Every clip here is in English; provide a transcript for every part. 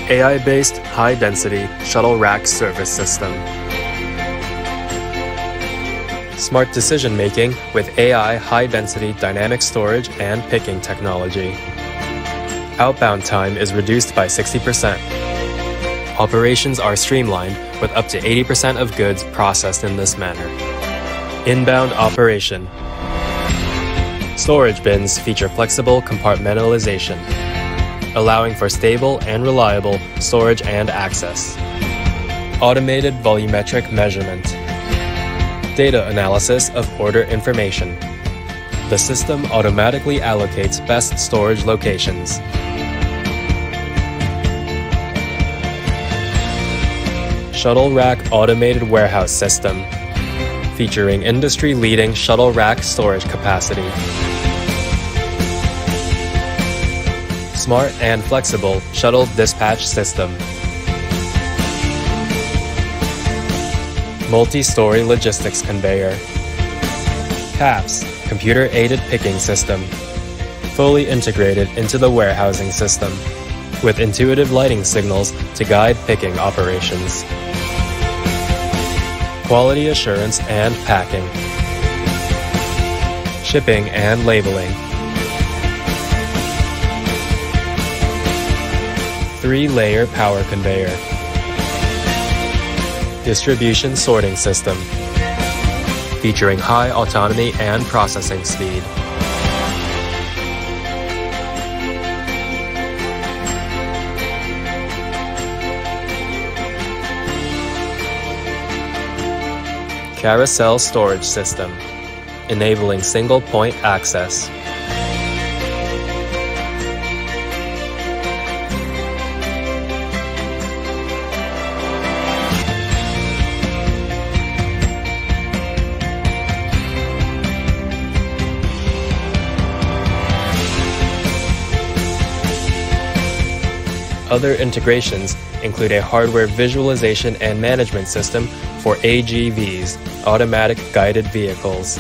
AI-based, high-density shuttle rack service system. Smart decision-making with AI high-density dynamic storage and picking technology. Outbound time is reduced by 60%. Operations are streamlined with up to 80% of goods processed in this manner. Inbound operation. Storage bins feature flexible compartmentalization, allowing for stable and reliable storage and access. Automated volumetric measurement. Data analysis of order information. The system automatically allocates best storage locations. Shuttle Rack Automated Warehouse System, featuring industry-leading shuttle rack storage capacity. Smart and flexible shuttle dispatch system. Multi-story logistics conveyor. CAPS, computer-aided picking system, fully integrated into the warehousing system, with intuitive lighting signals to guide picking operations. Quality assurance and packing. Shipping and labeling. 3-layer power conveyor. Distribution sorting system, featuring high autonomy and processing speed. Carousel storage system, enabling single-point access. Other integrations include a hardware visualization and management system for AGVs, automatic guided vehicles.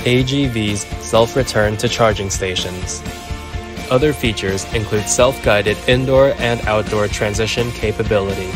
AGVs self-return to charging stations. Other features include self-guided indoor and outdoor transition capability.